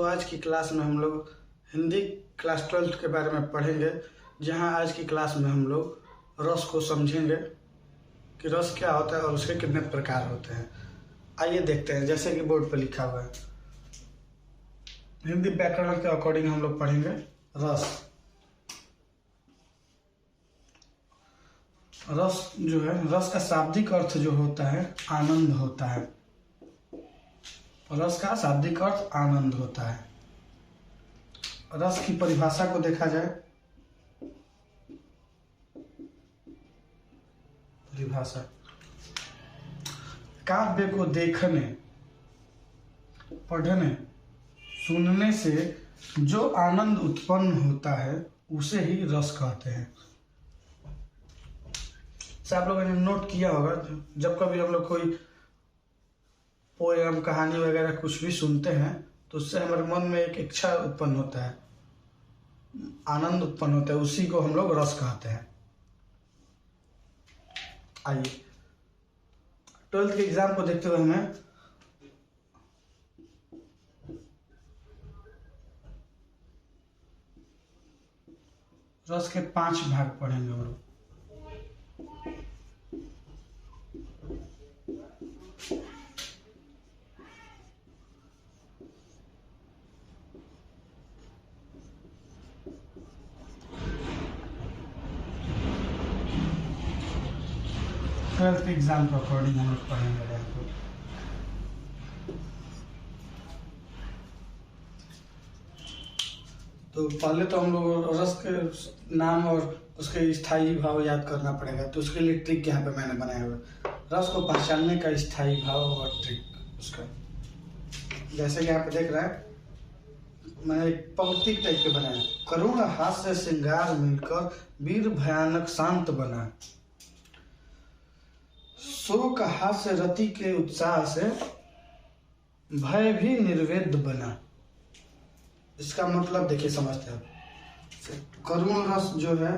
आज की क्लास में हम लोग हिंदी क्लास 12th के बारे में पढ़ेंगे, जहां आज की क्लास में हम लोग रस को समझेंगे कि रस क्या होता है और उसके कितने प्रकार होते हैं। आइए देखते हैं, जैसे कि बोर्ड पर लिखा हुआ है। हिंदी व्याकरण के अकॉर्डिंग हम लोग पढ़ेंगे रस। रस जो है, रस का शाब्दिक अर्थ जो होता है आनंद होता है। रस का शाब्दिक अर्थ आनंद होता है। रस की परिभाषा को देखा जाए, परिभाषा काव्य को देखने, पढ़ने, सुनने से जो आनंद उत्पन्न होता है उसे ही रस कहते हैं। से आप लोगों ने नोट किया होगा, जब कभी हम लोग कोई पोएम, कहानी वगैरह कुछ भी सुनते हैं तो उससे हमारे मन में एक इच्छा उत्पन्न होता है, आनंद उत्पन्न होता है, उसी को हम लोग रस कहते हैं। आइए 12th के एग्जाम को देखते हुए हमें रस के 5 भाग पढ़ेंगे हम लोग। ट्वेल्थ के एग्जाम के अकॉर्डिंग हम लोग पढ़ेंगे। तो पहले तो हम लोग रस के नाम और उसके स्थायी भाव याद करना पड़ेगा, तो उसके लिए ट्रिक यहाँ पे मैंने बनाया हुआ है। रस को पहचानने का स्थायी भाव और ट्रिक उसका, जैसे कि आप देख रहे हैं, मैंने एक पंक्ति टाइप के बनाया। करुण हास्य श्रृंगार मिलकर वीर भयानक शांत बना, शोक हास्य रति के उत्साह से भय भी निर्वेद बना। इसका मतलब देखिए, समझते हैं। करुण रस जो है,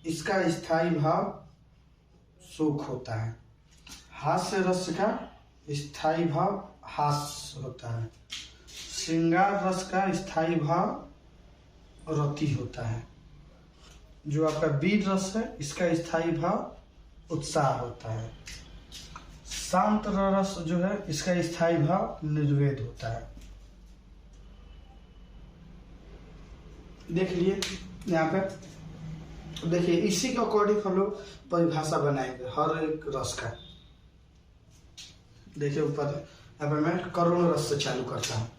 इसका स्थायी भाव शोक होता है। हास्य रस का स्थायी भाव हास्य होता है। श्रृंगार रस का स्थायी भाव रति होता है। जो आपका वीर रस है, इसका स्थायी भाव उत्साह होता है। शांत रस जो है, इसका स्थायी भाव निर्वेद होता है। देख लिए यहाँ पे, देखिए इसी के अकॉर्डिंग हम लोग परिभाषा बनाएंगे हर एक रस का। देखिए ऊपर यहाँ पे मैं करुण रस से चालू करता हूँ।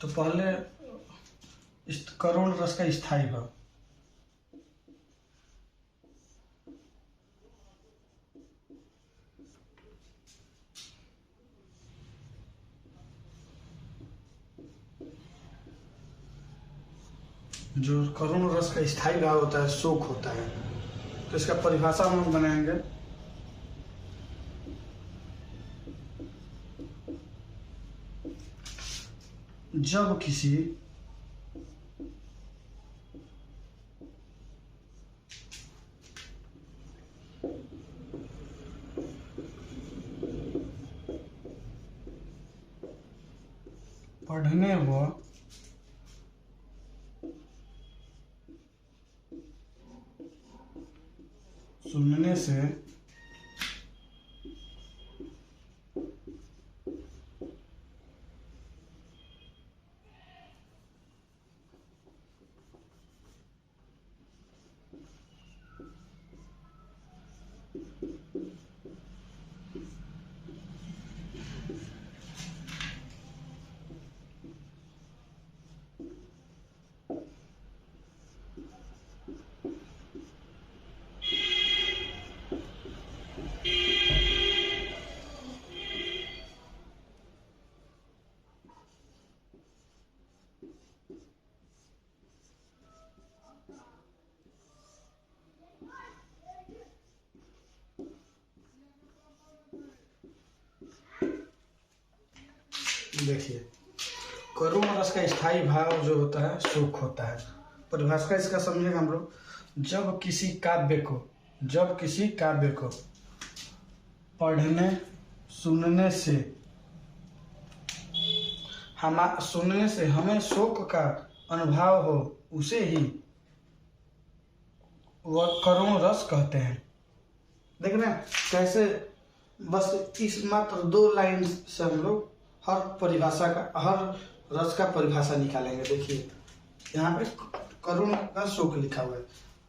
तो पहले इस करुण रस का स्थायी भाव, जो करुण रस का स्थायी भाव होता है शोक होता है। तो इसका परिभाषा हम लोग बनाएंगे। जब किसी पढ़ने व सुनने से देखिए, करुण रस का स्थायी भाव जो होता है सुख होता है। परिभाषा इसका समझेंगे हम लोग। जब किसी काव्य को पढ़ने सुनने से हमें शोक का अनुभव हो, उसे ही वह करुण रस कहते हैं। देख रहे हैं कैसे, बस इस मात्र 2 लाइन से हम लोग हर रस का परिभाषा निकालेंगे। देखिए यहाँ पे करुण का शोक लिखा हुआ है,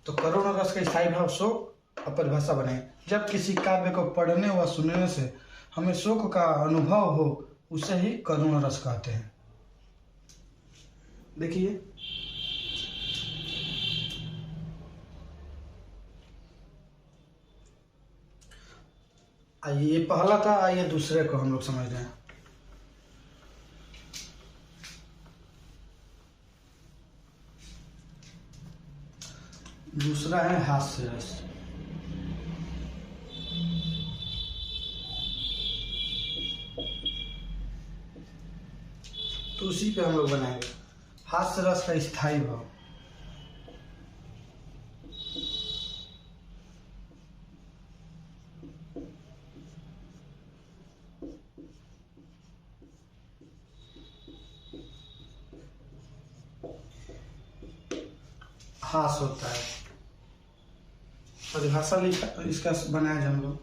तो करुण रस का स्थायी भाव शोक और परिभाषा बनाए। जब किसी काव्य को पढ़ने व सुनने से हमें शोक का अनुभव हो, उसे ही करुण रस कहते हैं। देखिए आइए, ये पहला था, आइए दूसरे को हम लोग समझ रहे हैं। दूसरा है हास्य रस। तो उसी पे हम लोग बनाएंगे हास्य रस का स्थायी भाव। हास होता है, परिभाषा लिखा इसका बनाया हम लोग।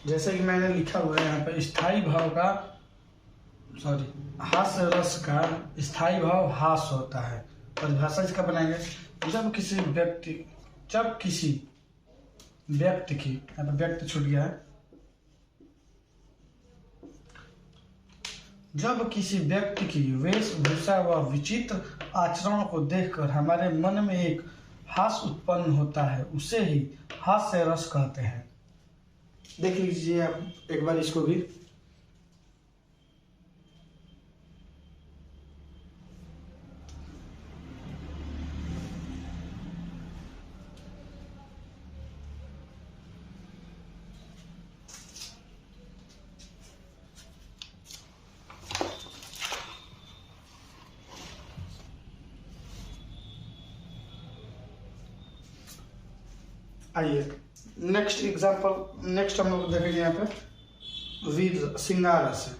जैसे कि मैंने लिखा हुआ है यहाँ पे, स्थायी भाव का हास्य रस का स्थायी भाव हास होता है। परिभाषा इसका बनाएंगे। जब किसी व्यक्ति की, यहाँ पे व्यक्ति छूट गया है, जब किसी व्यक्ति की वेशभूषा व विचित्र आचरण को देखकर हमारे मन में एक हास्य उत्पन्न होता है, उसे ही हास्य रस कहते हैं। देख लीजिए आप एक बार इसको भी। आइए नेक्स्ट हम लोग देखेंगे यहाँ पे वीर श्रृंगार रस।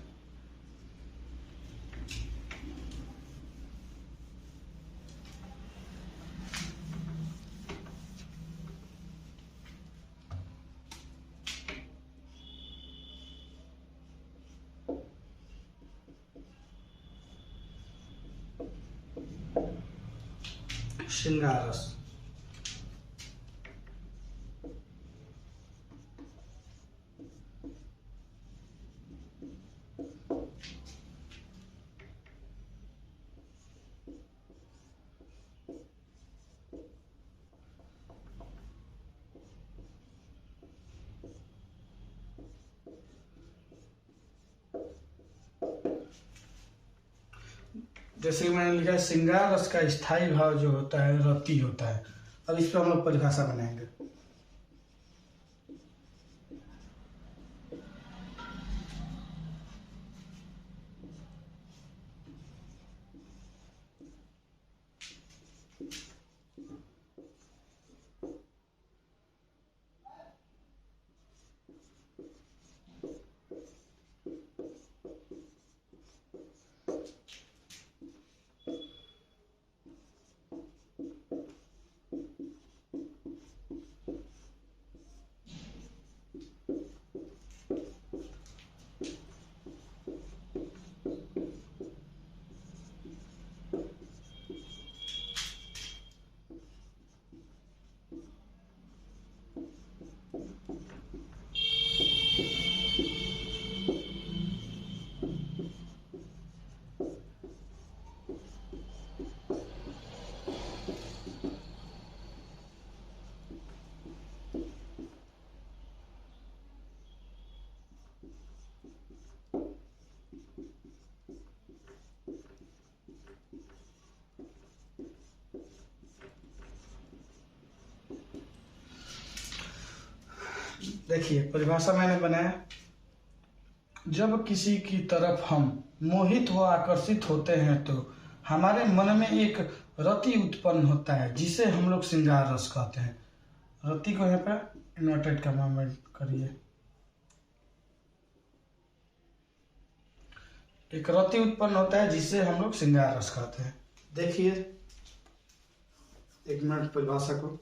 श्रृंगार रस जैसे मैंने लिखा है, श्रृंगार रस का स्थायी भाव जो होता है रति होता है। अब इस पर हम लोग परिभाषा बनाएंगे। देखिए परिभाषा मैंने बनाया, जब किसी की तरफ हम मोहित व आकर्षित होते हैं तो हमारे मन में एक रति उत्पन्न होता है जिसे हम लोग श्रृंगार रस कहते हैं। रति को यहाँ पर इन्वर्टेड कॉमा में करिए। एक रति उत्पन्न होता है जिसे हम लोग श्रृंगार रस कहते हैं। देखिए 1 मिनट परिभाषा को।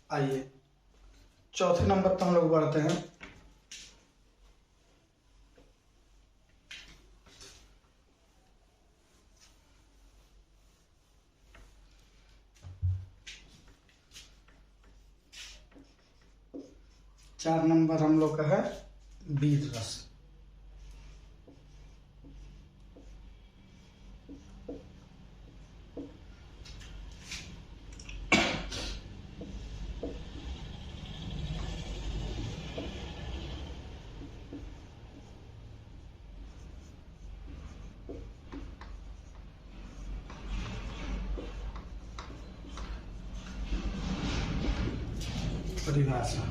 आइए चौथे नंबर पर हम लोग बढ़ते हैं। चार नंबर हम लोग का है वीर रस। परिभाषा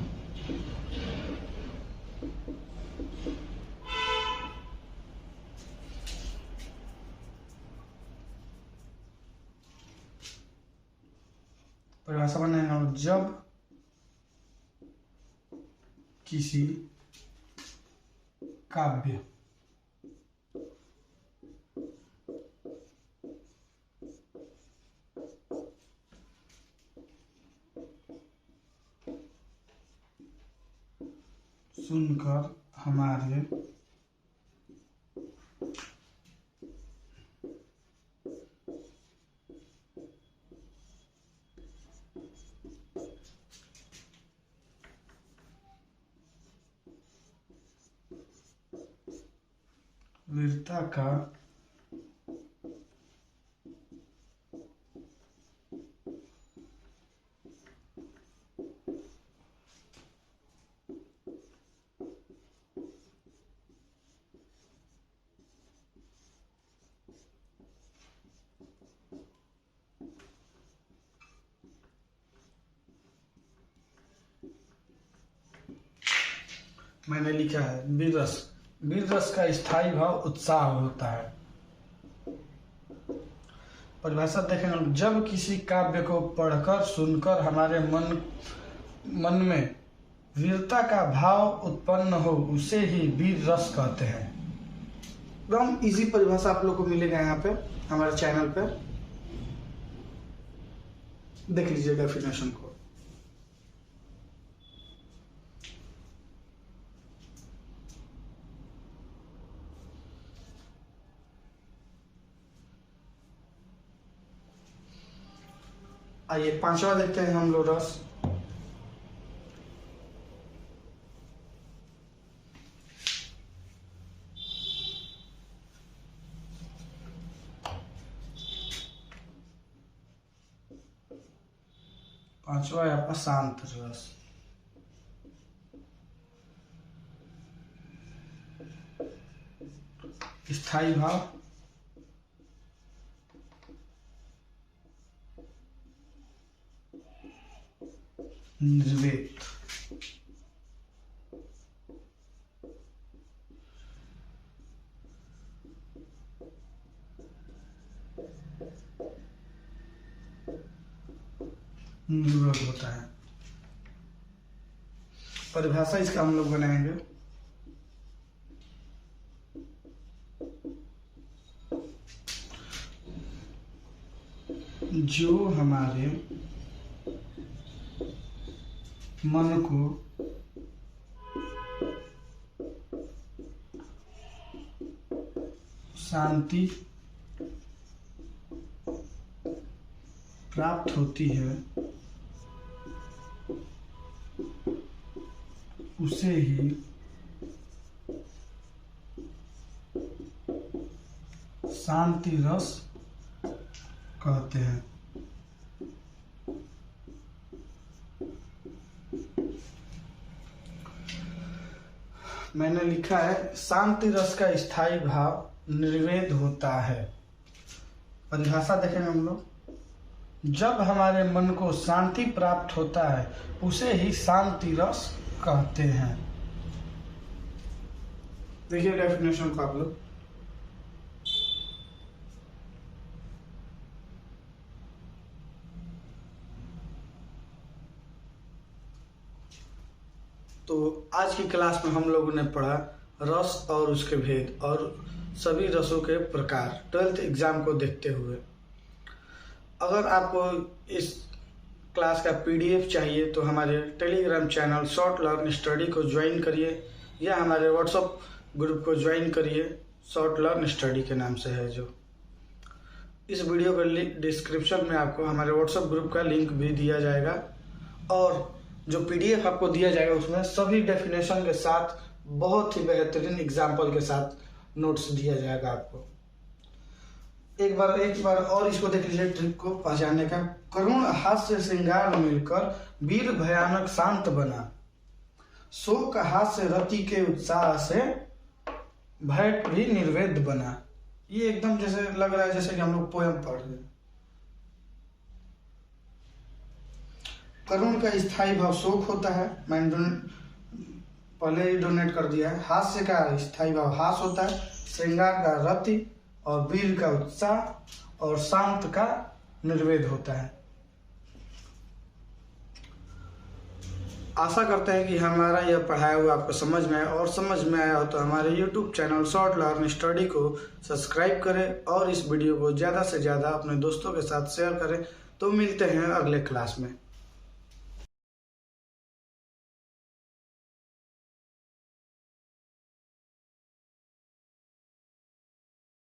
परिभाषा बनाएंगे, जब किसी काव्य सुनकर हमारे वीरता का मैंने लिखा है वीर रस। वीर रस का स्थायी भाव उत्साह होता है। परिभाषा देखेंगे, जब किसी काव्य को पढ़कर सुनकर हमारे मन में वीरता का भाव उत्पन्न हो उसे ही वीर रस कहते हैं। एकदम इजी परिभाषा आप लोग को मिलेगा यहाँ पे हमारे चैनल पे, देख लीजिए डेफिनेशन को। आइए पांचवा देखते हैं हम लोग रस। पांचवा है आपका शांत रस। स्थायी भाव निर्वेद। निर्वेद होता है। परिभाषा इसका हम लोग बनाएंगे, जो हमारे मन को शांति प्राप्त होती है उसे ही शांति रस कहते हैं। मैंने लिखा है शांति रस का स्थायी भाव निर्वेद होता है। परिभाषा देखेंगे हम लोग, जब हमारे मन को शांति प्राप्त होता है उसे ही शांति रस कहते हैं। देखिए डेफिनेशन को आप लोग, तो आज की क्लास में हम लोगों ने पढ़ा रस और उसके भेद और सभी रसों के प्रकार 12th एग्जाम को देखते हुए। अगर आपको इस क्लास का PDF चाहिए तो हमारे Telegram channel short learn study को ज्वाइन करिए या हमारे व्हाट्सएप ग्रुप को ज्वाइन करिए, शॉर्ट लर्न स्टडी के नाम से है जो। इस वीडियो के डिस्क्रिप्शन में आपको हमारे व्हाट्सएप ग्रुप का लिंक भी दिया जाएगा और जो PDF आपको दिया जाएगा उसमें सभी डेफिनेशन के साथ बहुत ही बेहतरीन एग्जाम्पल के साथ नोट्स दिया जाएगा आपको। एक बार और इसको देख लीजिए ट्रिक को पहचानने का। करुण हास्य श्रृंगार मिलकर वीर भयानक शांत बना, शोक हास्य रति के उत्साह से भय भी निर्वेद बना। ये एकदम जैसे लग रहा है जैसे कि हम लोग पोयम पढ़ रहे हैं। करुण का स्थायी भाव शोक होता है, मैंने पहले ही डोनेट कर दिया है। हास्य का स्थायी भाव हास होता है, श्रृंगार का रति और वीर का उत्साह और शांत का निर्वेद होता है। आशा करते हैं कि हमारा यह पढ़ाया हुआ आपको समझ में आया और समझ में आया हो तो हमारे YouTube channel short learn study को सब्सक्राइब करें और इस वीडियो को ज़्यादा से ज़्यादा अपने दोस्तों के साथ शेयर करें। तो मिलते हैं अगले क्लास में।